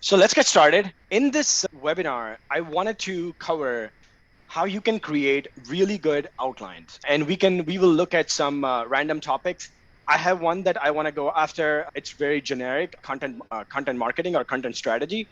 So let's get started. In this webinar, I wanted to cover how you can create really good outlines. And we will look at some random topics. I have one that I want to go after. It's very generic content marketing or content strategy,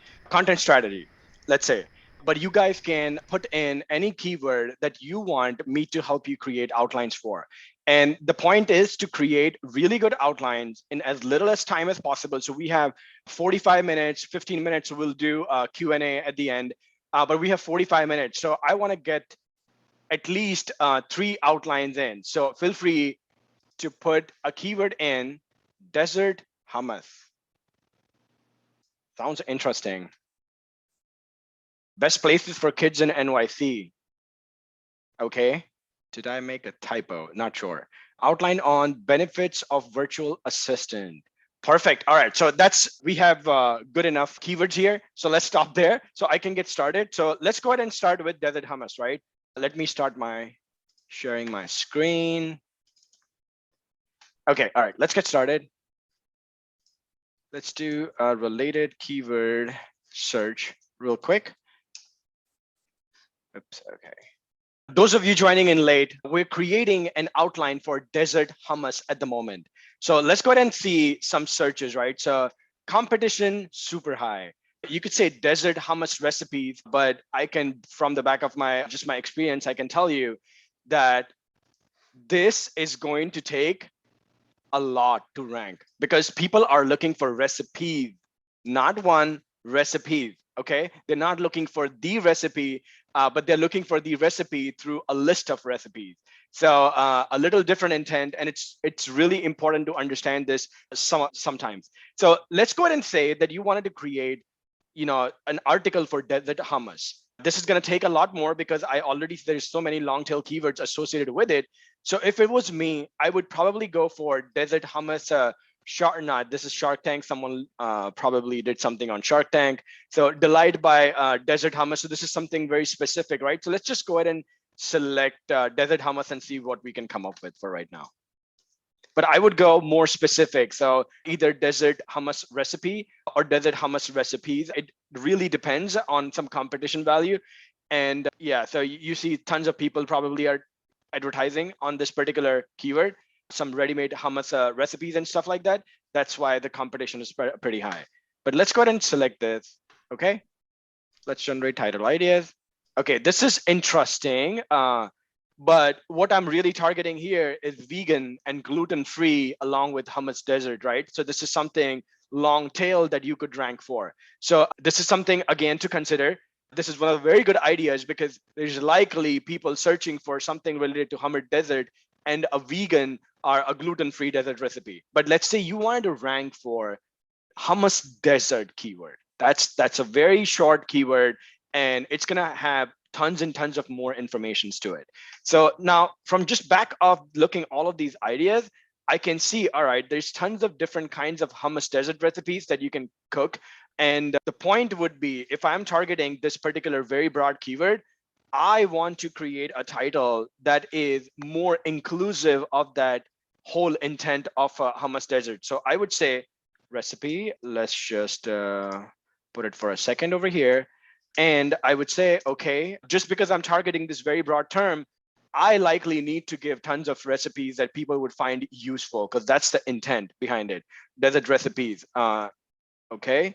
let's say. But you guys can put in any keyword that you want me to help you create outlines for. And the point is to create really good outlines in as little as time as possible. So we have 45 minutes, 15 minutes. We'll do a Q&A at the end, but we have 45 minutes. So I want to get at least 3 outlines in. So feel free to put a keyword in desert hummus. Sounds interesting. Best places for kids in NYC. Okay. Did I make a typo? Not sure. Outline on benefits of virtual assistant. Perfect. All right. So we have good enough keywords here. So let's stop there so I can get started. So let's go ahead and start with desert hummus, right? Let me start my sharing my screen. Okay. All right. Let's get started. Let's do a related keyword search real quick. Oops. Okay. Those of you joining in late, we're creating an outline for desert hummus at the moment. So let's go ahead and see some searches, right? So competition super high. You could say desert hummus recipes, but I can, from the back of my experience, I can tell you that this is going to take a lot to rank because people are looking for recipes, not one recipe. Okay, they're not looking for the recipe, but they're looking for the recipe through a list of recipes. So a little different intent, and it's really important to understand this sometimes. So let's go ahead and say that you wanted to create, an article for desert hummus. This is going to take a lot more because there's so many long tail keywords associated with it. So if it was me, I would probably go for desert hummus. Shark, not this is Shark Tank. Someone probably did something on Shark Tank. So delight by desert hummus. So this is something very specific, right? So let's just go ahead and select desert hummus and see what we can come up with for right now. But I would go more specific. So either desert hummus recipe or desert hummus recipes. It really depends on some competition value. And yeah, so you see tons of people probably are advertising on this particular keyword, some ready-made hummus recipes and stuff like that. That's why the competition is pretty high. But let's go ahead and select this. Okay, let's generate title ideas. Okay, this is interesting. But what I'm really targeting here is vegan and gluten-free along with hummus desert, right? So this is something long tail that you could rank for. So this is something, again, to consider. This is one of the very good ideas because there's likely people searching for something related to hummus desert and a vegan or a gluten-free desert recipe. But let's say you wanted to rank for hummus desert keyword. That's a very short keyword, and it's gonna have tons and tons of more informations to it. So now from just back of looking all of these ideas, I can see, all right, there's tons of different kinds of hummus desert recipes that you can cook. And the point would be, if I'm targeting this particular very broad keyword, I want to create a title that is more inclusive of that whole intent of hummus desert. So I would say recipe. Let's just put it for a second over here. And I would say, okay, just because I'm targeting this very broad term, I likely need to give tons of recipes that people would find useful because that's the intent behind it. Desert recipes. Okay.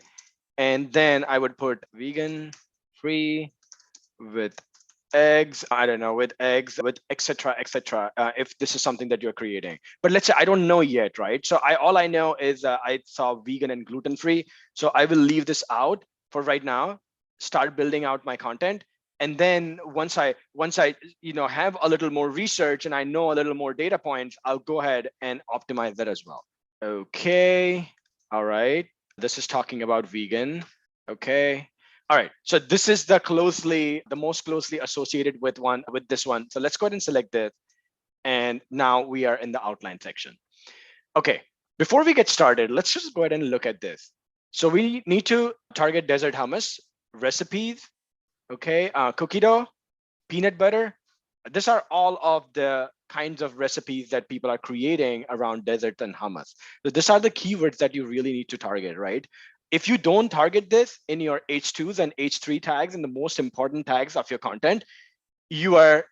And then I would put vegan free with eggs, I don't know, with eggs, with etc. If this is something that you're creating. But let's say I don't know yet, right? So all I know is I saw vegan and gluten free. So I will leave this out for right now, start building out my content. And then once I have a little more research and I know a little more data points, I'll go ahead and optimize that as well. Okay. All right. This is talking about vegan. Okay. All right. So this is the most closely associated with this one. So let's go ahead and select this. And now we are in the outline section. Okay. Before we get started, let's just go ahead and look at this. So we need to target desert hummus recipes. Okay. Cookie dough, peanut butter. These are all of the kinds of recipes that people are creating around desert and hummus. So these are the keywords that you really need to target, right? If you don't target this in your H2s and H3 tags and the most important tags of your content, you are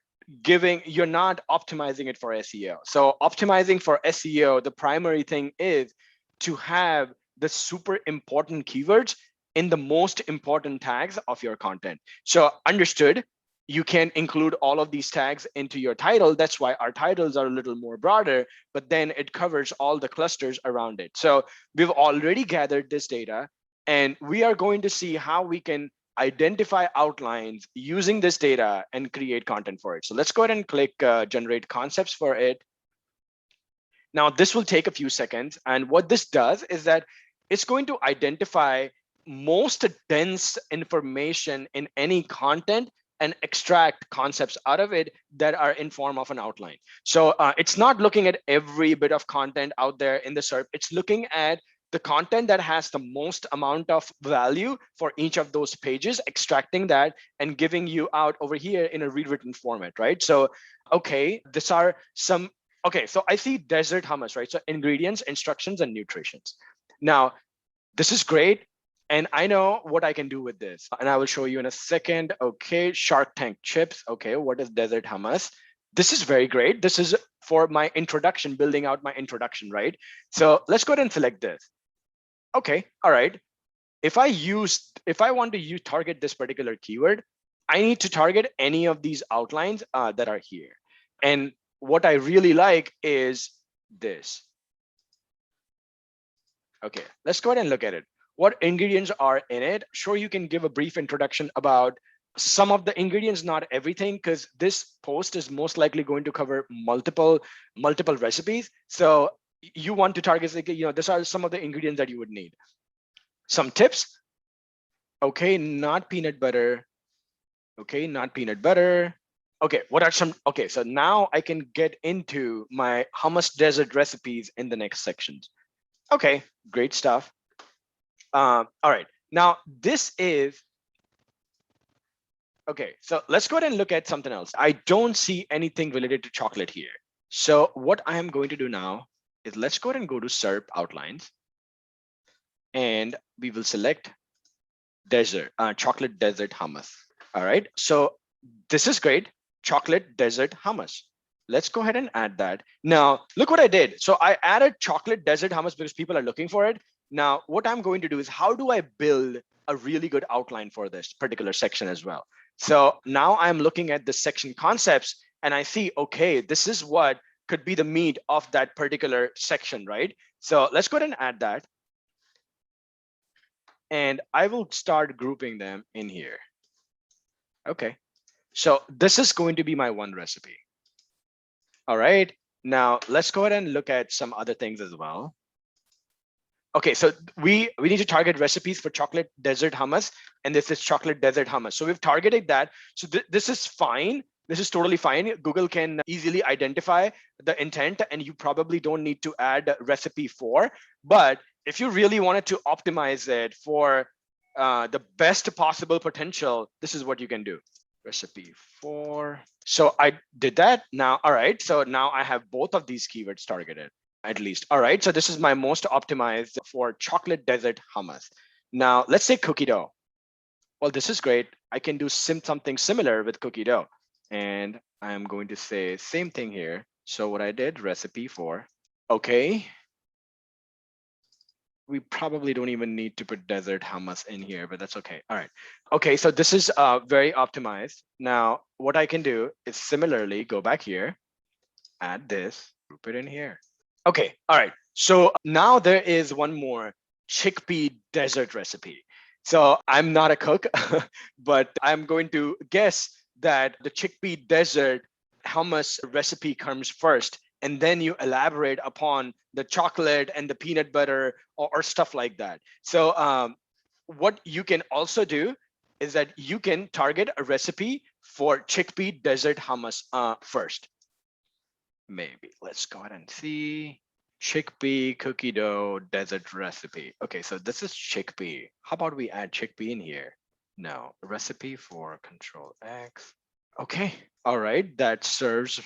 you're not optimizing it for SEO. So optimizing for SEO, the primary thing is to have the super important keywords in the most important tags of your content. So understood, you can include all of these tags into your title. That's why our titles are a little more broader, but then it covers all the clusters around it. So we've already gathered this data, and we are going to see how we can identify outlines using this data and create content for it. So let's go ahead and click generate concepts for it. Now, this will take a few seconds. And what this does is that it's going to identify most dense information in any content and extract concepts out of it that are in form of an outline. So it's not looking at every bit of content out there in the SERP. It's looking at the content that has the most amount of value for each of those pages, extracting that and giving you out over here in a rewritten format, right? So, okay, these are some, okay, so I see desert hummus, right? So ingredients, instructions, and nutritions. Now, this is great. And I know what I can do with this. And I will show you in a second. Okay, Shark Tank chips. Okay, what is desert hummus? This is very great. This is for my introduction, building out my introduction, right? So let's go ahead and select this. Okay, all right. If I want to use target this particular keyword, I need to target any of these outlines that are here. And what I really like is this. Okay, let's go ahead and look at it. What ingredients are in it? Sure, you can give a brief introduction about some of the ingredients, not everything, because this post is most likely going to cover multiple recipes. So you want to target, like, these are some of the ingredients that you would need. Some tips. Okay, not peanut butter. Okay, not peanut butter. Okay, what are some, okay, so now I can get into my hummus desert recipes in the next sections. Okay, great stuff. All right, now this is, okay, so let's go ahead and look at something else. I don't see anything related to chocolate here. So what I am going to do now is let's go ahead and go to SERP outlines, and we will select desert, chocolate desert hummus. All right, so this is great, chocolate desert hummus. Let's go ahead and add that. Now, look what I did. So I added chocolate desert hummus because people are looking for it. Now, what I'm going to do is how do I build a really good outline for this particular section as well? So now I'm looking at the section concepts and I see, okay, this is what could be the meat of that particular section, right? So let's go ahead and add that. And I will start grouping them in here. Okay, so this is going to be my one recipe. All right, now let's go ahead and look at some other things as well. Okay, so we need to target recipes for chocolate desert hummus, and this is chocolate desert hummus. So we've targeted that. So this is fine. This is totally fine. Google can easily identify the intent, and you probably don't need to add recipe for. But if you really wanted to optimize it for the best possible potential, this is what you can do. Recipe for. So I did that now. All right. So now I have both of these keywords targeted at least. All right. So this is my most optimized for chocolate desert hummus. Now let's say cookie dough. Well, this is great. I can do something similar with cookie dough. And I'm going to say same thing here. So what I did, recipe for. Okay. We probably don't even need to put desert hummus in here, but that's okay. All right. Okay, so this is very optimized. Now, what I can do is similarly go back here, add this, group it in here. Okay, all right. So now there is one more chickpea desert recipe. So I'm not a cook, but I'm going to guess that the chickpea desert hummus recipe comes first, and then you elaborate upon the chocolate and the peanut butter or stuff like that. So what you can also do is that you can target a recipe for chickpea desert hummus first. Maybe let's go ahead and see chickpea cookie dough desert recipe. Okay, so this is chickpea. How about we add chickpea in here? No, recipe for Control X. Okay, all right, that serves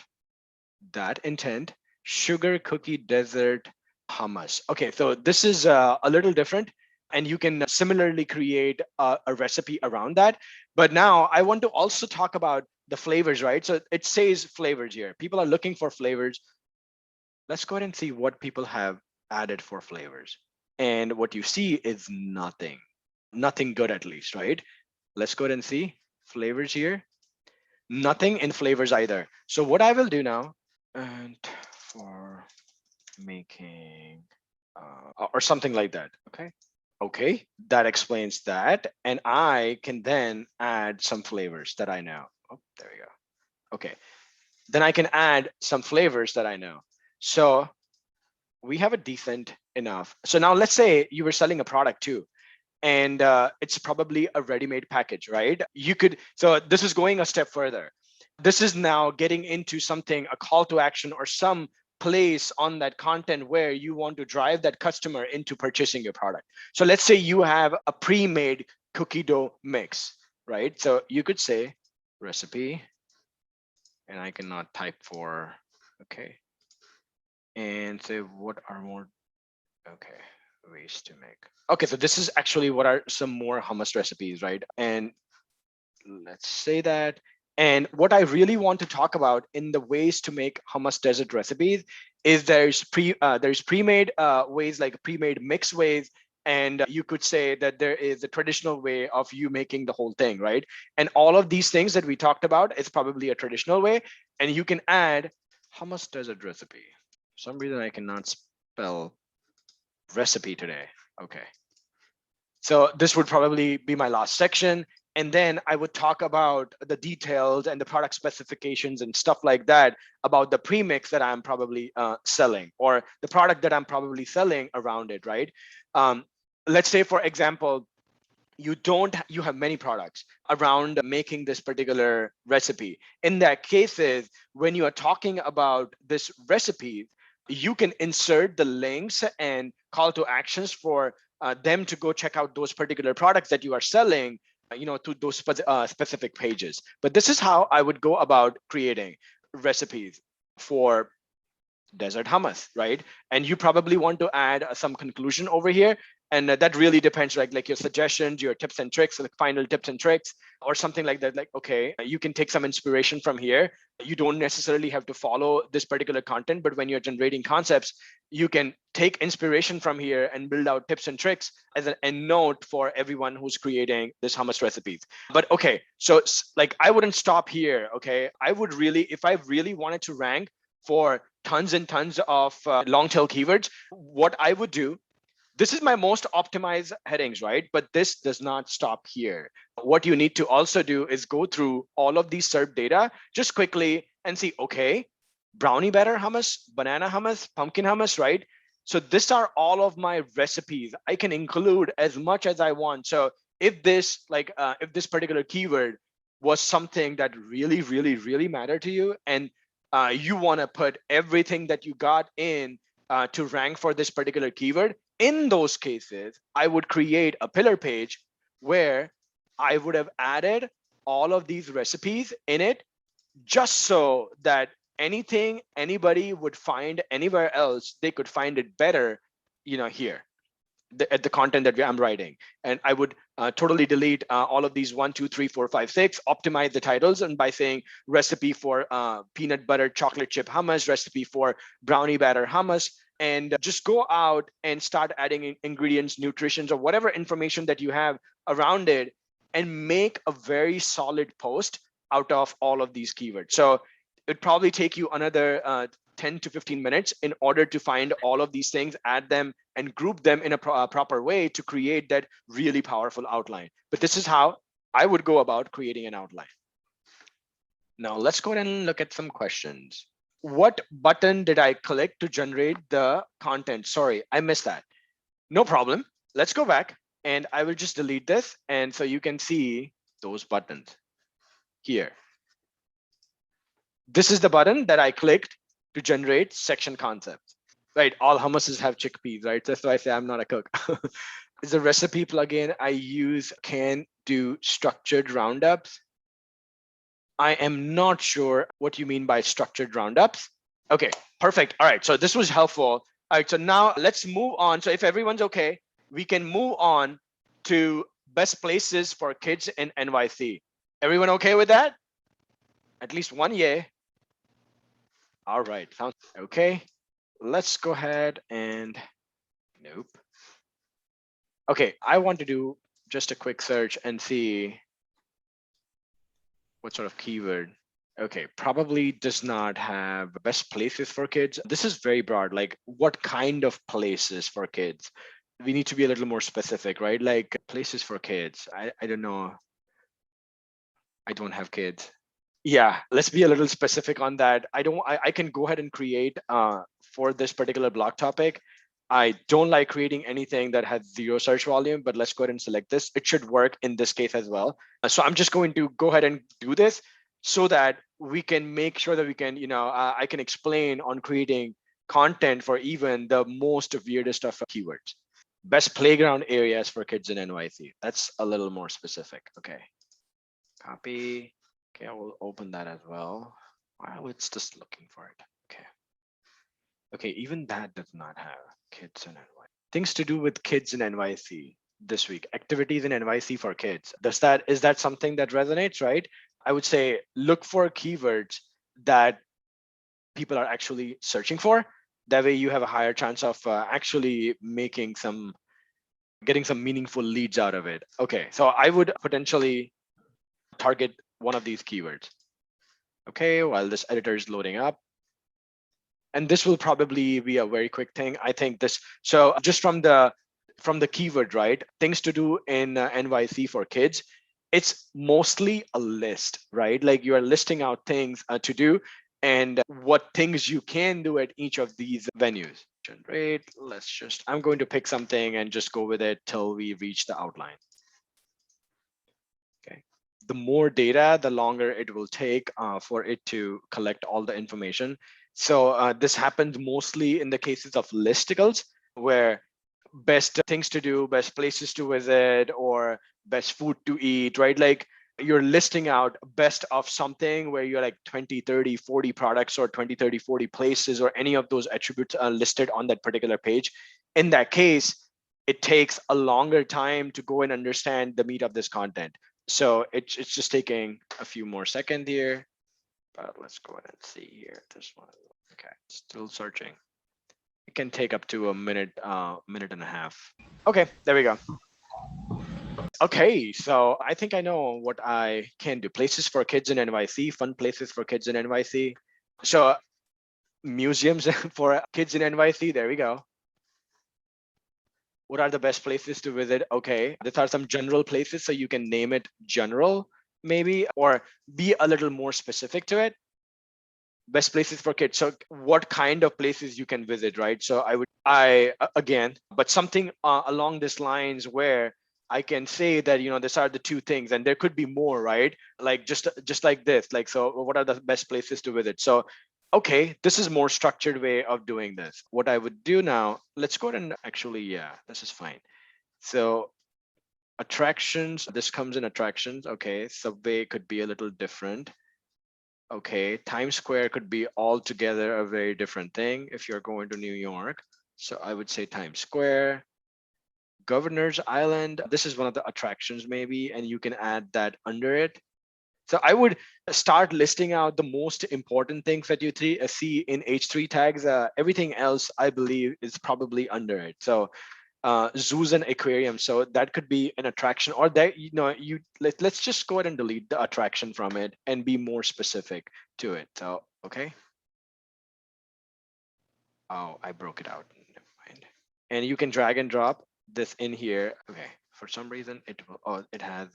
that intent. Sugar cookie desert hummus. Okay, so this is a little different. And you can similarly create a recipe around that. But now I want to also talk about the flavors, right? So it says flavors here. People are looking for flavors. Let's go ahead and see what people have added for flavors. And what you see is nothing good at least, right? Let's go ahead and see flavors here. Nothing in flavors either. So what I will do now, and for making or something like that. Okay. Okay, that explains that. And I can then add some flavors that I know. Oh, there we go. Okay, then I can add some flavors that I know. So we have a decent enough. So now let's say you were selling a product too, and it's probably a ready-made package, right? You could, so this is going a step further. This is now getting into something, a call to action or some place on that content where you want to drive that customer into purchasing your product. So let's say you have a pre-made cookie dough mix, right? So you could say recipe, and I cannot type for, okay. And say what are more, okay, ways to make. Okay, so this is actually what are some more hummus recipes, right? And let's say that. And what I really want to talk about in the ways to make hummus desert recipes is there's pre-made ways, like pre-made mix ways, and you could say that there is a traditional way of you making the whole thing, right? And all of these things that we talked about is probably a traditional way, and you can add hummus desert recipe. For some reason I cannot spell recipe today. Okay. So this would probably be my last section. And then I would talk about the details and the product specifications and stuff like that about the premix that I'm probably selling, or the product that I'm probably selling around it, right? Let's say, for example, you have many products around making this particular recipe. In that cases, when you are talking about this recipe, you can insert the links and call to actions for them to go check out those particular products that you are selling, to those specific pages. But this is how I would go about creating recipes for desert hummus, right? And you probably want to add some conclusion over here. And that really depends, like your suggestions, your tips and tricks, like final tips and tricks, or something like that. Like, okay, you can take some inspiration from here. You don't necessarily have to follow this particular content, but when you're generating concepts, you can take inspiration from here and build out tips and tricks as a note for everyone who's creating this hummus recipes. But okay, so like I wouldn't stop here. Okay, I would really, if I really wanted to rank for tons and tons of long tail keywords, what I would do, this is my most optimized headings, right? But this does not stop here. What you need to also do is go through all of these SERP data just quickly and see, okay, brownie batter hummus, banana hummus, pumpkin hummus, right? So these are all of my recipes. I can include as much as I want. So if this, if this particular keyword was something that really, really, really mattered to you, and you want to put everything that you got in to rank for this particular keyword, in those cases, I would create a pillar page where I would have added all of these recipes in it, just so that anything anybody would find anywhere else, they could find it better, here. At the content that I'm writing. And I would totally delete all of these 1, 2, 3, 4, 5, 6, optimize the titles, and by saying recipe for peanut butter chocolate chip hummus, recipe for brownie batter hummus, and just go out and start adding ingredients, nutritions, or whatever information that you have around it, and make a very solid post out of all of these keywords. So it'd probably take you another 10 to 15 minutes in order to find all of these things, add them, and group them in a proper way to create that really powerful outline. But this is how I would go about creating an outline. Now let's go ahead and look at some questions. What button did I click to generate the content? Sorry, I missed that. No problem. Let's go back and I will just delete this. And so you can see those buttons here. This is the button that I clicked to generate section concepts, right? All hummuses have chickpeas, right? That's why I say I'm not a cook. Is a recipe plugin I use can do structured roundups. I am not sure what you mean by structured roundups. Okay, perfect. All right, so this was helpful. All right, so now let's move on. So if everyone's okay, we can move on to best places for kids in NYC. Everyone okay with that? At least one yay. All right, sounds okay. Let's go ahead and nope. Okay, I want to do just a quick search and see what sort of keyword. Okay, probably does not have best places for kids. This is very broad. Like, what kind of places for kids? We need to be a little more specific, right? Like places for kids. I don't know. I don't have kids. Yeah, let's be a little specific on that. I can go ahead and create for this particular block topic. I don't like creating anything that has zero search volume, but let's go ahead and select this. It should work in this case as well. So I'm just going to go ahead and do this so that we can make sure that we can, I can explain on creating content for even the most weirdest of keywords. Best playground areas for kids in NYC. That's a little more specific. Okay, copy. Okay, I will open that as well while it's just looking for it. Okay. Okay, even that does not have kids in NYC. Things to do with kids in NYC this week. Activities in NYC for kids. Is that something that resonates, right? I would say look for keywords that people are actually searching for. That way you have a higher chance of actually getting some meaningful leads out of it. Okay, so I would potentially target one of these keywords. Okay, while this editor is loading up. And this will probably be a very quick thing. I think this, so just from the keyword, right? Things to do in NYC for kids, it's mostly a list, right? Like you are listing out things to do and what things you can do at each of these venues. Generate, I'm going to pick something and just go with it till we reach the outline. Okay. The more data, the longer it will take for it to collect all the information. So this happens mostly in the cases of listicles, where best things to do, best places to visit, or best food to eat, right? Like you're listing out best of something where you're like 20, 30, 40 products or 20, 30, 40 places or any of those attributes are listed on that particular page. In that case, it takes a longer time to go and understand the meat of this content. So it's just taking a few more seconds here, but let's go ahead and see here. This one, okay, still searching. It can take up to a minute, minute and a half. Okay, there we go. Okay, so I think I know what I can do. Places for kids in NYC, fun places for kids in NYC. So museums for kids in NYC, there we go. What are the best places to visit? Okay, these are some general places, so you can name it general maybe, or be a little more specific to it. Best places for kids. So what kind of places you can visit, right? So again, but something along these lines where I can say that, these are the two things, and there could be more, right? Like just like this, like, so what are the best places to visit? So okay, this is more structured way of doing this. What I would do now, let's go ahead and actually, yeah, this is fine. So attractions, this comes in attractions. Okay, subway could be a little different. Okay, Times Square could be altogether a very different thing if you're going to New York. So I would say Times Square. Governor's Island, this is one of the attractions maybe, and you can add that under it. So I would start listing out the most important things that you see in H3 tags. Everything else, I believe, is probably under it. So zoos and aquariums. So that could be an attraction, or that, let's just go ahead and delete the attraction from it and be more specific to it. So, okay. Oh, I broke it out. Never mind. And you can drag and drop this in here. Okay. For some reason, it has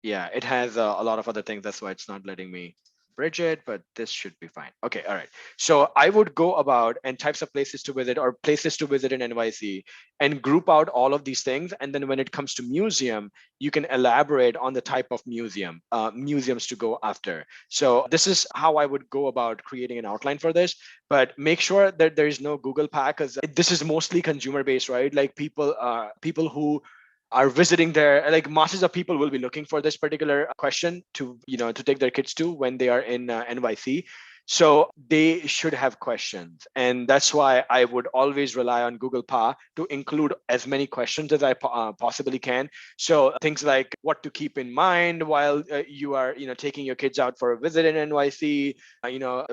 yeah, it has a lot of other things. That's why it's not letting me bridge it, but this should be fine. Okay, all right. So I would go about and types of places to visit or places to visit in NYC and group out all of these things. And then when it comes to museum, you can elaborate on the type of museums to go after. So this is how I would go about creating an outline for this, but make sure that there is no Google pack, because this is mostly consumer based, right? Like people who are visiting there, like masses of people will be looking for this particular question to to take their kids to when they are in NYC. So they should have questions. And that's why I would always rely on Google Pa to include as many questions as I possibly can. So things like what to keep in mind while you are, taking your kids out for a visit in NYC,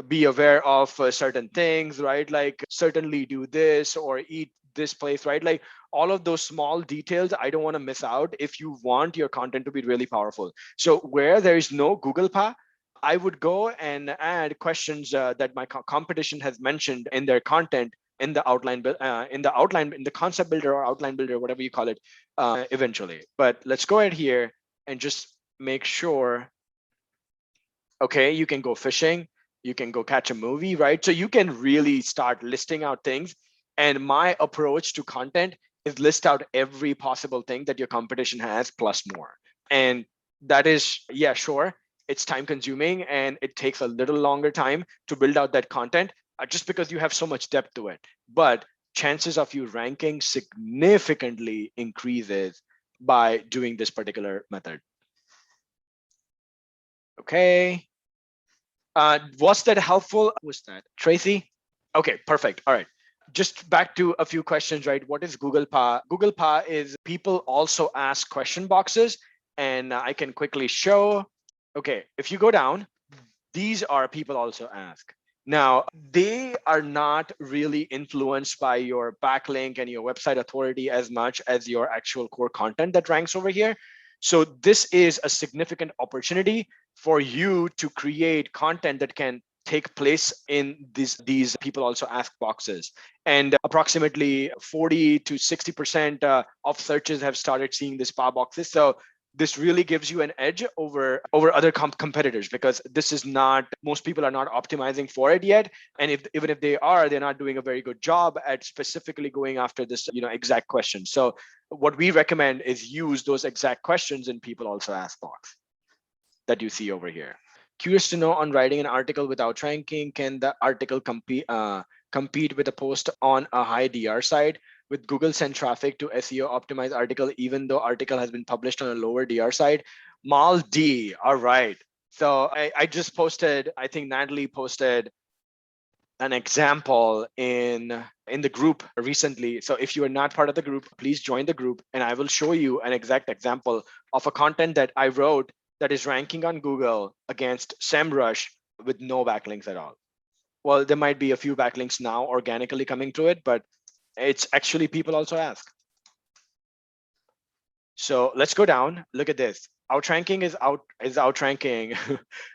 be aware of certain things, right? Like certainly do this or eat this place, right? Like all of those small details, I don't want to miss out if you want your content to be really powerful. So where there is no Google Pa, I would go and add questions that my competition has mentioned in their content in the outline, in the concept builder or outline builder, whatever you call it, eventually. But let's go ahead here and just make sure. Okay, you can go fishing, you can go catch a movie, right? So you can really start listing out things. And my approach to content is list out every possible thing that your competition has plus more. And that is, yeah, sure, it's time consuming and it takes a little longer time to build out that content just because you have so much depth to it. But chances of you ranking significantly increases by doing this particular method. Okay. Was that helpful? Was that Tracy? Okay, perfect. All right. Just back to a few questions, right? What is Google Pa? Google Pa is people also ask question boxes, and I can quickly show. Okay, if you go down, these are people also ask. Now, they are not really influenced by your backlink and your website authority as much as your actual core content that ranks over here. So this is a significant opportunity for you to create content that can take place in these people also ask boxes. And approximately 40 to 60% of searches have started seeing this PA boxes. So this really gives you an edge over other competitors, because this is not, most people are not optimizing for it yet. And if even if they are, they're not doing a very good job at specifically going after this exact question. So what we recommend is use those exact questions in people also ask box that you see over here. Curious to know, on writing an article without ranking, can the article compete with a post on a high DR site? With Google send traffic to SEO optimized article, even though article has been published on a lower DR site? Mal D, all right. So I just posted, I think Natalie posted an example in the group recently. So if you are not part of the group, please join the group and I will show you an exact example of a content that I wrote that is ranking on Google against SEMrush with no backlinks at all. Well, there might be a few backlinks now organically coming to it, but it's actually people also ask. So let's go down. Look at this. Outranking is outranking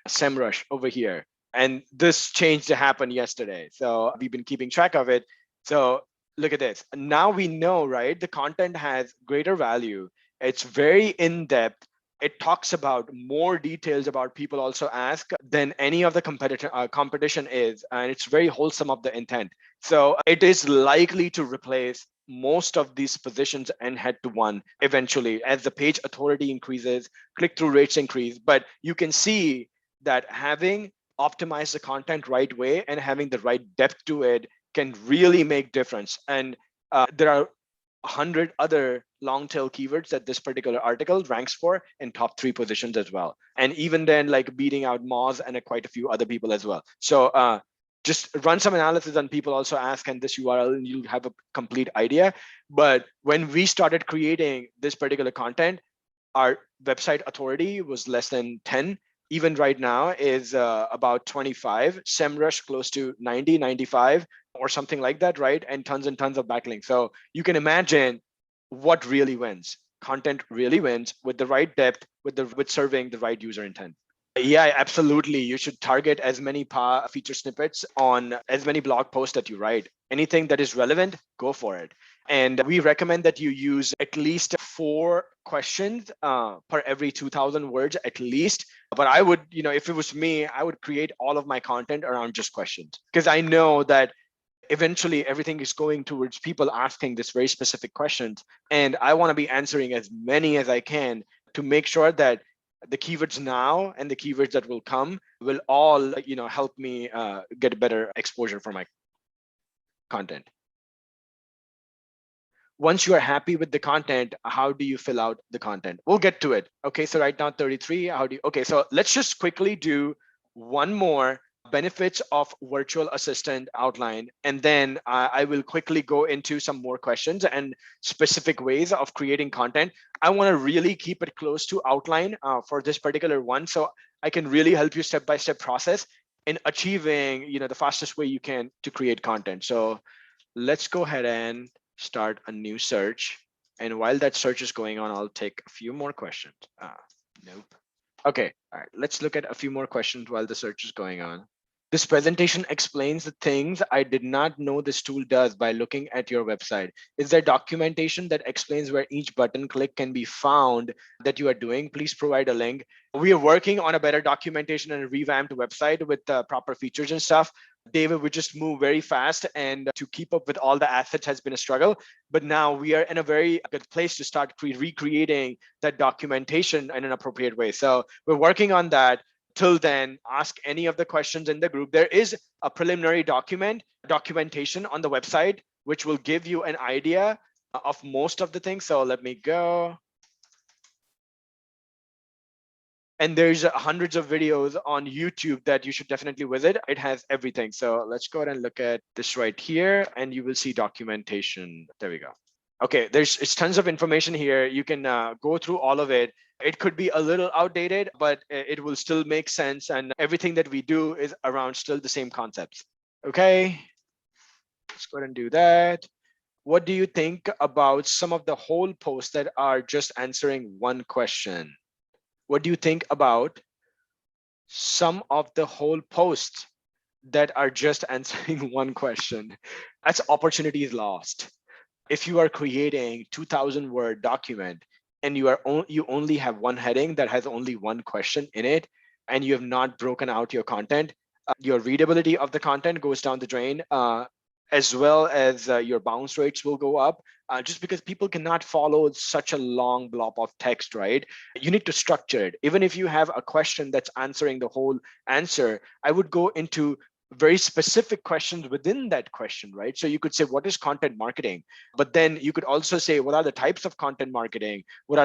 SEMrush over here. And this change to happen yesterday. So we've been keeping track of it. So look at this. Now we know, right? The content has greater value. It's very in-depth. It talks about more details about people also ask than any of the competition is. And it's very wholesome of the intent. So it is likely to replace most of these positions and head to one eventually as the page authority increases, click-through rates increase. But you can see that having optimized the content right way and having the right depth to it can really make difference. And there are 100 other long tail keywords that this particular article ranks for in top 3 positions as well. And even then, like beating out Moz and quite a few other people as well. So just run some analysis on people also ask, and this URL, and you'll have a complete idea. But when we started creating this particular content, our website authority was less than 10. Even right now is about 25. SEMrush close to 90, 95 or something like that, right? And tons of backlinks. So you can imagine what really wins. Content really wins with the right depth, with serving the right user intent. Yeah, absolutely. You should target as many feature snippets on as many blog posts that you write. Anything that is relevant, go for it. And we recommend that you use at least 4 questions per every 2,000 words at least. But I would, if it was me, I would create all of my content around just questions, because I know that eventually everything is going towards people asking this very specific questions. And I want to be answering as many as I can to make sure that the keywords now and the keywords that will come will all help me get better exposure for my content. Once you are happy with the content, how do you fill out the content? We'll get to it. Okay, so right now 33, how do you, okay, so let's just quickly do one more benefits of virtual assistant outline, and then I will quickly go into some more questions and specific ways of creating content. I want to really keep it close to outline for this particular one, so I can really help you step by step process in achieving the fastest way you can to create content. So let's go ahead and start a new search. And while that search is going on, I'll take a few more questions. Nope. Okay, all right, let's look at a few more questions while the search is going on. This presentation explains the things I did not know this tool does by looking at your website. Is there documentation that explains where each button click can be found that you are doing? Please provide a link. We are working on a better documentation and a revamped website with proper features and stuff. David, we just move very fast, and to keep up with all the assets has been a struggle. But now we are in a very good place to start recreating that documentation in an appropriate way. So we're working on that. Till then, ask any of the questions in the group. There is a preliminary documentation on the website, which will give you an idea of most of the things. So let me go. And there's hundreds of videos on YouTube that you should definitely visit. It has everything. So let's go ahead and look at this right here, and you will see documentation. There we go. Okay, it's tons of information here. You can go through all of it. It could be a little outdated, but it will still make sense. And everything that we do is around still the same concepts. Okay, let's go ahead and do that. What do you think about some of the whole posts that are just answering one question? What do you think about some of the whole posts that are just answering one question? That's opportunities lost. If you are creating 2,000 word document and you only have one heading that has only one question in it, and you have not broken out your content, your readability of the content goes down the drain, as well as your bounce rates will go up, just because people cannot follow such a long blob of text, right? You need to structure it. Even if you have a question that's answering the whole answer, I would go into very specific questions within that question, right? So you could say, what is content marketing? But then you could also say, what are the types of content marketing? What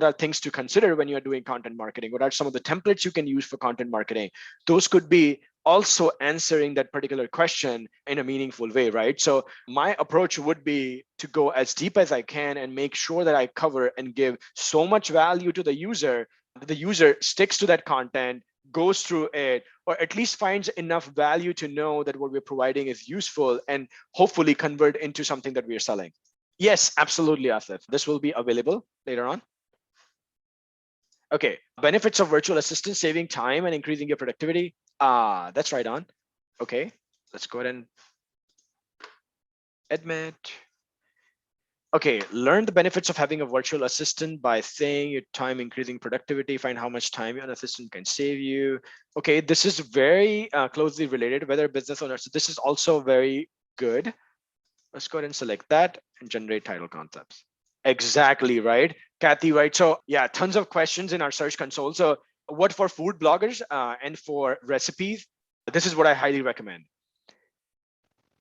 are things to consider when you're doing content marketing? What are some of the templates you can use for content marketing? Those could be also answering that particular question in a meaningful way, right? So my approach would be to go as deep as I can and make sure that I cover and give so much value to the user that the user sticks to that content, goes through it, or at least finds enough value to know that what we're providing is useful, and hopefully convert into something that we are selling. Yes, absolutely, Asif. This will be available later on. Okay, benefits of virtual assistant: saving time and increasing your productivity. That's right on. Okay, let's go ahead and admit. Okay, learn the benefits of having a virtual assistant by saying your time, increasing productivity, find how much time an assistant can save you. Okay, this is very closely related, whether business owner. So this is also very good. Let's go ahead and select that and generate title concepts. Exactly, right? Kathy, right? So yeah, tons of questions in our search console. So what for food bloggers and for recipes, this is what I highly recommend.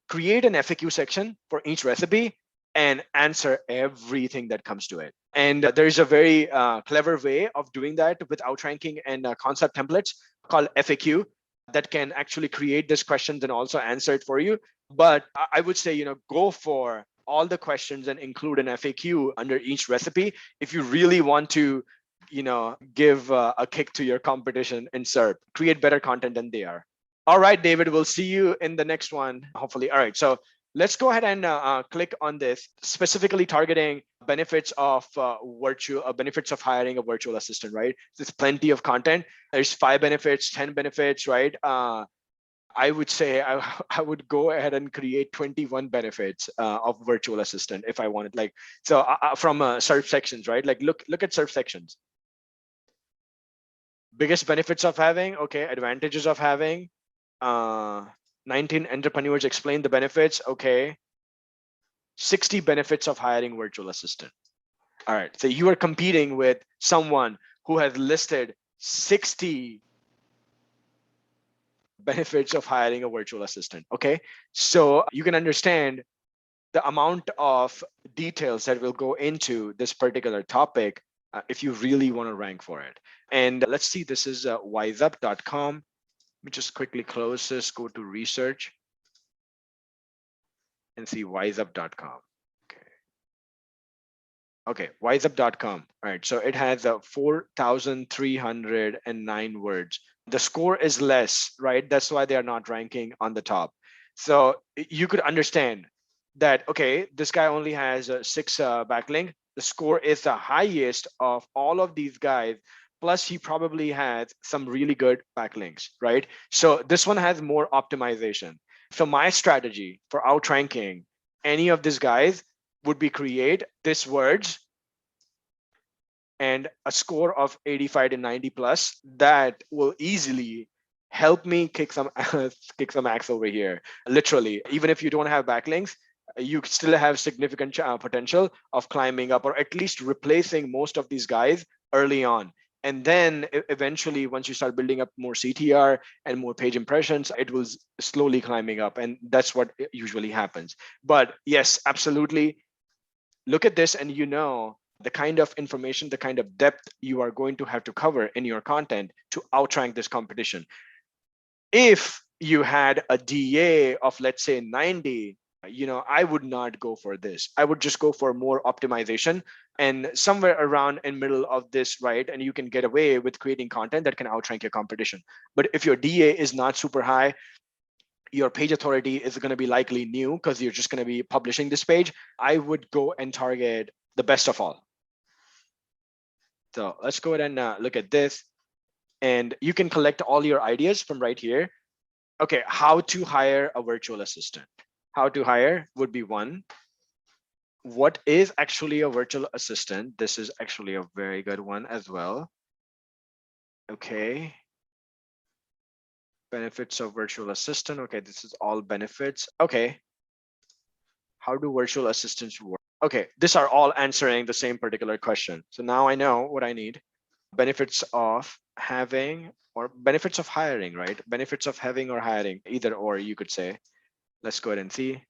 Create an FAQ section for each recipe and answer everything that comes to it. And there's a very clever way of doing that with outranking and concept templates called FAQ that can actually create these questions and also answer it for you. But I would say, go for all the questions and include an FAQ under each recipe if you really want to, give a kick to your competition in SERP, create better content than they are. All right, David, we'll see you in the next one, hopefully. All right, so let's go ahead and click on this, specifically targeting benefits of benefits of hiring a virtual assistant, right? There's plenty of content. There's 5 benefits, 10 benefits, right? I would say I would go ahead and create 21 benefits of virtual assistant if I wanted. Like, so from search sections, right? Like, look at search sections. Biggest benefits of having, okay, advantages of having. 19 entrepreneurs explain the benefits. Okay. 60 benefits of hiring virtual assistant. All right. So you are competing with someone who has listed 60 benefits of hiring a virtual assistant. Okay. So you can understand the amount of details that will go into this particular topic if you really want to rank for it. And let's see, this is wiseup.com. Let me just quickly close this, go to research and see wiseup.com. Okay, wiseup.com. All right, so it has 4,309 words. The score is less, right? That's why they are not ranking on the top. So you could understand that, okay, this guy only has 6 backlink. The score is the highest of all of these guys. Plus, he probably has some really good backlinks, right? So this one has more optimization. So my strategy for outranking any of these guys would be create this words and a score of 85 to 90 plus that will easily help me kick some kick some axe over here. Literally, even if you don't have backlinks, you still have significant potential of climbing up or at least replacing most of these guys early on. And then eventually, once you start building up more CTR and more page impressions, it will slowly climbing up. And that's what usually happens. But yes, absolutely. Look at this and you know the kind of information, the kind of depth you are going to have to cover in your content to outrank this competition. If you had a DA of, let's say, 90, I would not go for this. I would just go for more optimization and somewhere around in middle of this, right? And you can get away with creating content that can outrank your competition. But if your DA is not super high, your page authority is going to be likely new because you're just going to be publishing this page, I would go and target the best of all. So let's go ahead and look at this. And you can collect all your ideas from right here. Okay, how to hire a virtual assistant. How to hire would be one. What is actually a virtual assistant? This is actually a very good one as well. Okay. Benefits of virtual assistant. Okay, this is all benefits. Okay. How do virtual assistants work? Okay, these are all answering the same particular question. So now I know what I need. Benefits of having or benefits of hiring, right? Benefits of having or hiring, either or you could say. Let's go ahead and see.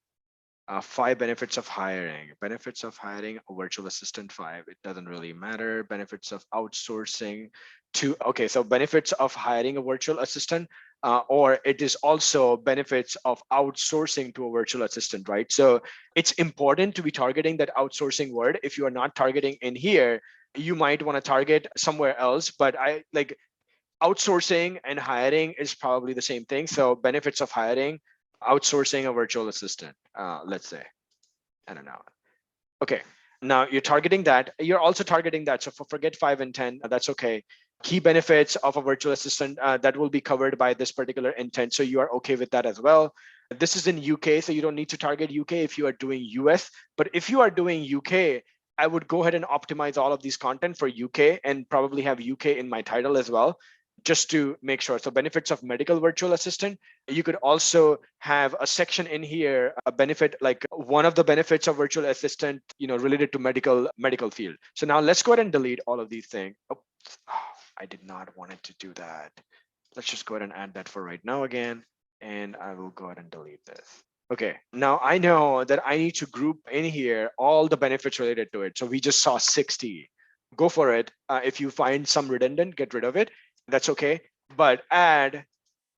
5 benefits of hiring. Benefits of hiring a virtual assistant, 5. It doesn't really matter. Benefits of outsourcing to, okay, so benefits of hiring a virtual assistant, or it is also benefits of outsourcing to a virtual assistant, right? So it's important to be targeting that outsourcing word. If you are not targeting in here, you might want to target somewhere else, but I like outsourcing and hiring is probably the same thing. So benefits of hiring, outsourcing a virtual assistant, let's say, I don't know. Okay, now you're targeting that. You're also targeting that. So forget 5 and 10, that's okay. Key benefits of a virtual assistant that will be covered by this particular intent. So you are okay with that as well. This is in UK, so you don't need to target UK if you are doing US. But if you are doing UK, I would go ahead and optimize all of these content for UK and probably have UK in my title as well, just to make sure. So benefits of medical virtual assistant, you could also have a section in here, a benefit, like one of the benefits of virtual assistant, related to medical field. So now let's go ahead and delete all of these things. Oh, I did not want it to do that. Let's just go ahead and add that for right now again. And I will go ahead and delete this. Okay, now I know that I need to group in here all the benefits related to it. So we just saw 60. Go for it. If you find some redundant, get rid of it. That's okay. But add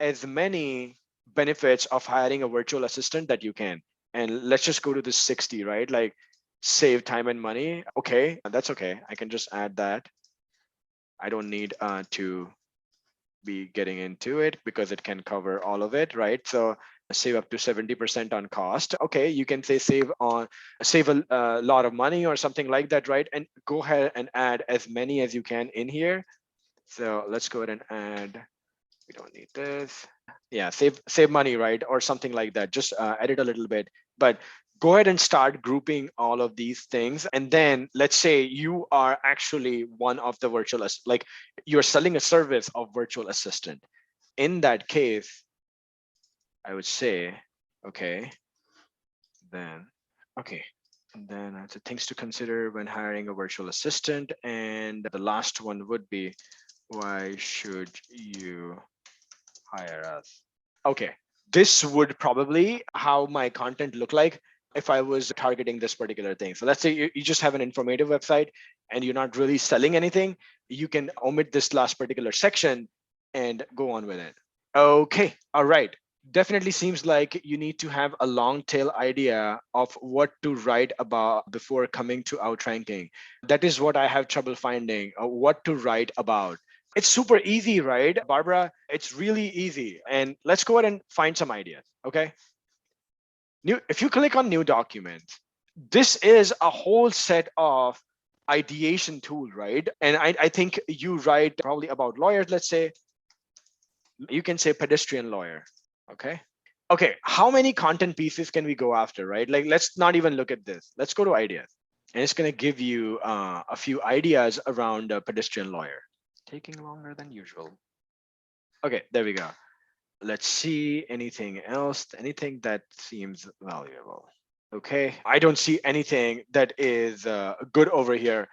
as many benefits of hiring a virtual assistant that you can. And let's just go to this 60, right? Like save time and money. Okay, that's okay. I can just add that. I don't need to be getting into it because it can cover all of it, right? So save up to 70% on cost. Okay, you can say save a lot of money or something like that, right? And go ahead and add as many as you can in here. So let's go ahead and add, we don't need this. Yeah, save money, right? Or something like that. Just edit a little bit, but go ahead and start grouping all of these things. And then let's say you are actually one of the like you're selling a service of virtual assistant. In that case, I would say, okay, then, okay. And then the things to consider when hiring a virtual assistant. And the last one would be, why should you hire us? Okay, this would probably how my content look like if I was targeting this particular thing. So let's say you just have an informative website and you're not really selling anything. You can omit this last particular section and go on with it. Okay, all right. Definitely seems like you need to have a long tail idea of what to write about before coming to outranking. That is what I have trouble finding, what to write about. It's super easy, right, Barbara? It's really easy. And let's go ahead and find some ideas, okay? New, if you click on new document, this is a whole set of ideation tool, right? And I think you write probably about lawyers, let's say, you can say pedestrian lawyer, okay? Okay, how many content pieces can we go after, right? Like, let's not even look at this. Let's go to ideas. And it's going to give you a few ideas around a pedestrian lawyer. Taking longer than usual. Okay, there we go. Let's see anything else, anything that seems valuable. Okay, I don't see anything that is good over here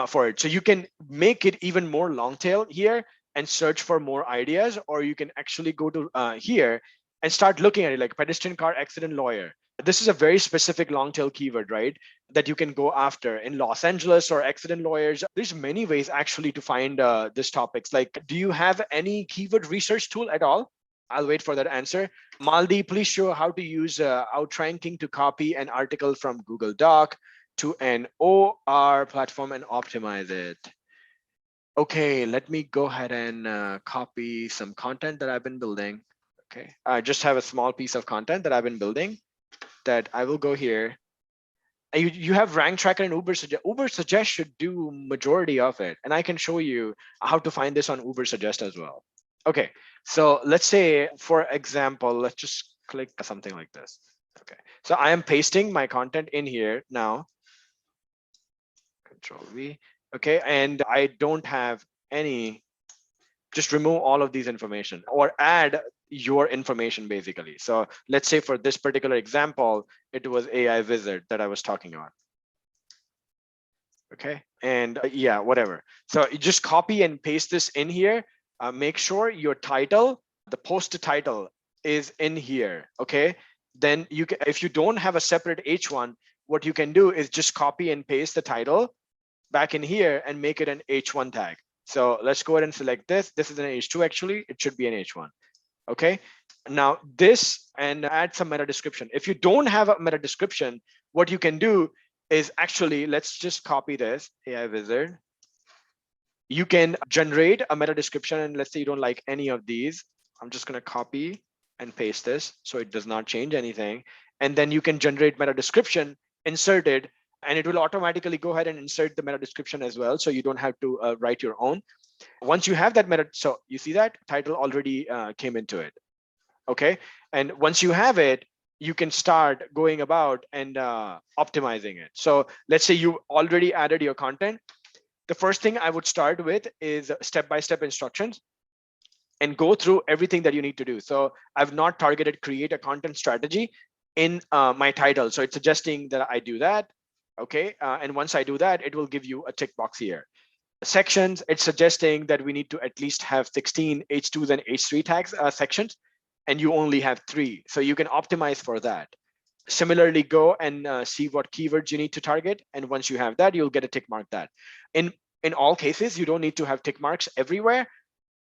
for it. So you can make it even more long tail here and search for more ideas, or you can actually go to here and start looking at it like pedestrian car accident lawyer. This is a very specific long tail keyword, right? That you can go after in Los Angeles or accident lawyers. There's many ways actually to find these topics. Like, do you have any keyword research tool at all? I'll wait for that answer. Maldi, please show how to use Outranking to copy an article from Google Doc to an OR platform and optimize it. Okay, let me go ahead and copy some content that I've been building. Okay, I just have a small piece of content that I've been building that I will go here. And you have rank tracker and Uber suggest. Uber suggest should do majority of it. And I can show you how to find this on Uber suggest as well. Okay, so let's say, for example, let's just click something like this. Okay, so I am pasting my content in here now. Control V. Okay, and I don't have any, just remove all of these information or add your information basically. So let's say for this particular example, it was AI wizard that I was talking about. Okay, and yeah, whatever. So you just copy and paste this in here. Make sure your title, the post title, is in here. Okay, then you can, if you don't have a separate H1, what you can do is just copy and paste the title back in here and make it an H1 tag. So let's go ahead and select this. This is an H2 actually. It should be an H1. Okay, now this, and add some meta description. If you don't have a meta description, what you can do is actually, let's just copy this AI wizard. You can generate a meta description, and let's say you don't like any of these. I'm just going to copy and paste this so it does not change anything. And then you can generate meta description, insert it, and it will automatically go ahead and insert the meta description as well. So you don't have to write your own. Once you have that meta, so you see that title already came into it. Okay, and once you have it, you can start going about and optimizing it. So let's say you already added your content. The first thing I would start with is step-by-step instructions and go through everything that you need to do. So I've not targeted create a content strategy in my title. So it's suggesting that I do that. Okay, and once I do that, it will give you a tick box here. Sections, it's suggesting that we need to at least have 16 H2s and H3 tags sections, and you only have 3. So you can optimize for that. Similarly, go and see what keywords you need to target. And once you have that, you'll get a tick mark that. In all cases, you don't need to have tick marks everywhere,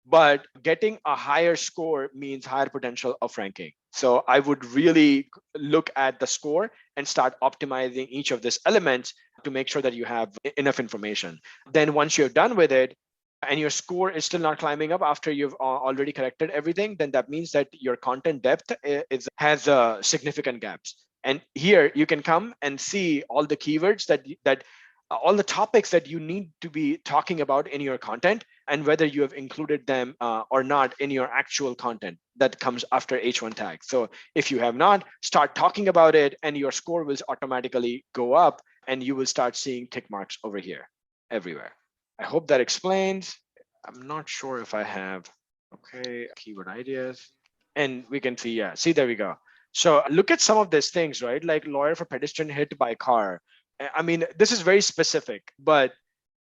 but getting a higher score means higher potential of ranking. So I would really look at the score and start optimizing each of these elements to make sure that you have enough information. Then once you're done with it and your score is still not climbing up after you've already corrected everything, then that means that your content depth has significant gaps. And here you can come and see all the keywords that all the topics that you need to be talking about in your content, and whether you have included them or not in your actual content that comes after H1 tag. So if you have not, start talking about it and your score will automatically go up and you will start seeing tick marks over here everywhere. I hope that explains. I'm not sure if I have, okay, keyword ideas. And we can see, yeah, see, there we go. So look at some of these things, right? Like lawyer for pedestrian hit by car. I mean, this is very specific, but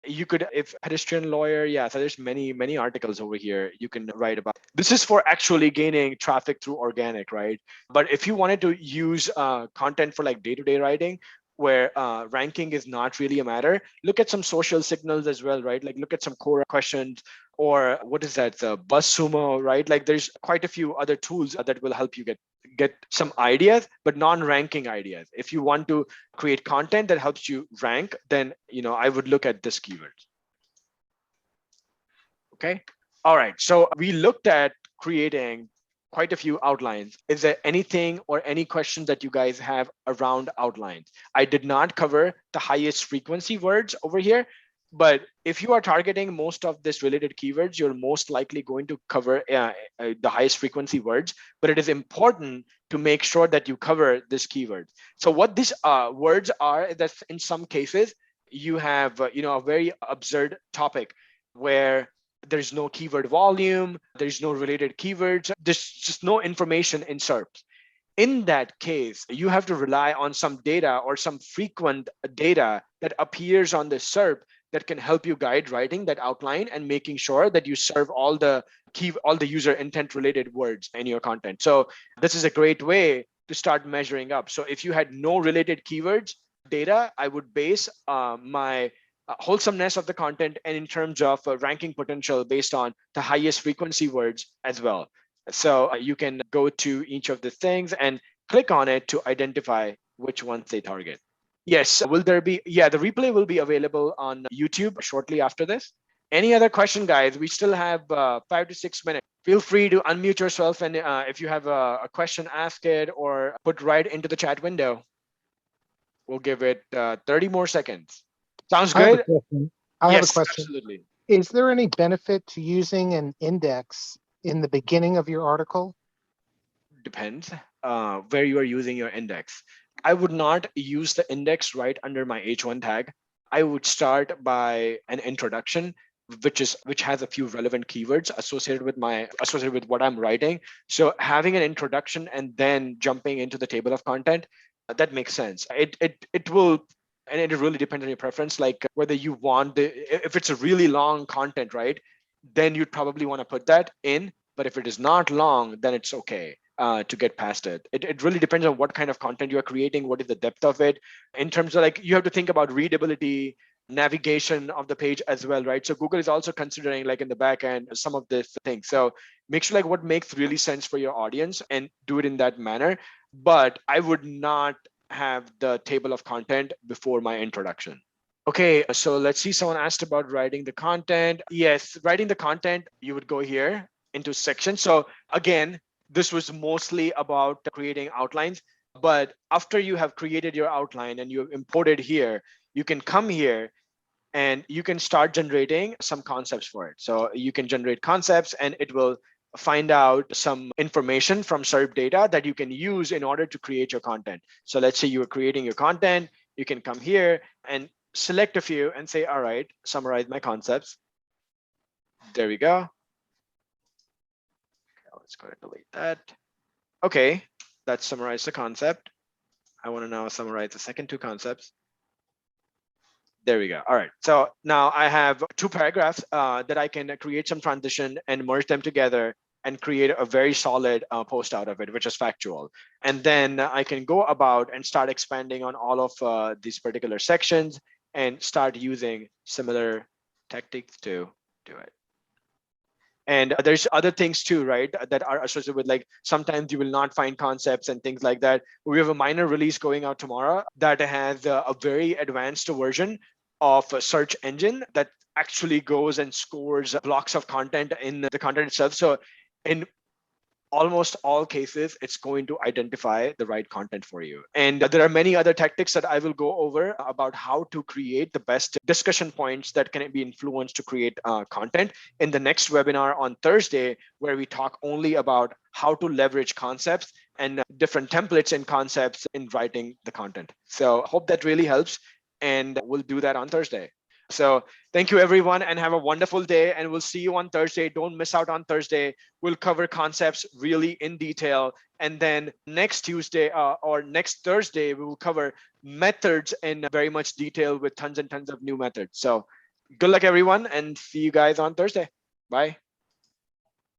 you could, if pedestrian lawyer, yeah, so there's many articles over here you can write about. This is for actually gaining traffic through organic, right? But if you wanted to use content for like day-to-day writing, where ranking is not really a matter, look at some social signals as well, right? Like look at some core questions or what is that, the BuzzSumo, right? Like there's quite a few other tools that will help you get some ideas, but non-ranking ideas. If you want to create content that helps you rank, then I would look at this keyword. Okay. All right. So we looked at creating quite a few outlines. Is there anything or any questions that you guys have around outlines? I did not cover the highest frequency words over here, but if you are targeting most of this related keywords, you're most likely going to cover the highest frequency words, but it is important to make sure that you cover this keyword. So what these words are, that in some cases, you have a very absurd topic where there's no keyword volume, there's no related keywords, there's just no information in SERPs. In that case, you have to rely on some data or some frequent data that appears on the SERP that can help you guide writing that outline and making sure that you serve all the user intent related words in your content. So this is a great way to start measuring up. So if you had no related keywords data, I would base my wholesomeness of the content and in terms of ranking potential based on the highest frequency words as well. So you can go to each of the things and click on it to identify which ones they target. Yes, will there be? Yeah, the replay will be available on YouTube shortly after this. Any other question, guys? We still have 5 to 6 minutes. Feel free to unmute yourself, and if you have a question, ask it or put right into the chat window. We'll give it 30 more seconds. Sounds good? I have a Yes, question. absolutely. Is there any benefit to using an index in the beginning of your article? Depends where you are using your index. I would not use the index right under my H1 tag. I would start by an introduction, which has a few relevant keywords associated with what I'm writing. So having an introduction and then jumping into the table of content, that makes sense. It will, and it really depends on your preference, like whether you want if it's a really long content, right? Then you'd probably want to put that in. But if it is not long, then it's okay to get past it. It really depends on what kind of content you are creating, what is the depth of it. In terms of, like, you have to think about readability, navigation of the page as well, right? So Google is also considering, like, in the back end, some of this things. So make sure, like, what makes really sense for your audience and do it in that manner. But I would not have the table of content before my introduction. Okay, so let's see. Someone asked about writing the content. Yes, writing the content, you would go here into section. So again, this was mostly about creating outlines. But after you have created your outline and you have imported here, you can come here and you can start generating some concepts for it. So you can generate concepts and it will find out some information from SERP data that you can use in order to create your content. So let's say you are creating your content, you can come here and select a few and say, all right, summarize my concepts. There we go. Okay, let's go ahead and delete that. Okay, that summarized the concept. I want to now summarize the second two concepts. There we go. All right. So now I have two paragraphs that I can create some transition and merge them together and create a very solid post out of it, which is factual. And then I can go about and start expanding on all of these particular sections and start using similar tactics to do it. And there's other things too, right, that are associated with, like, sometimes you will not find concepts and things like that. We have a minor release going out tomorrow that has a very advanced version of a search engine that actually goes and scores blocks of content in the content itself. So in almost all cases, it's going to identify the right content for you. And there are many other tactics that I will go over about how to create the best discussion points that can be influenced to create content in the next webinar on Thursday, where we talk only about how to leverage concepts and different templates and concepts in writing the content. So hope that really helps. And we'll do that on Thursday. So thank you, everyone, and have a wonderful day. And we'll see you on Thursday. Don't miss out on Thursday. We'll cover concepts really in detail. And then next Tuesday or next Thursday, we will cover methods in very much detail with tons and tons of new methods. So good luck, everyone, and see you guys on Thursday. Bye.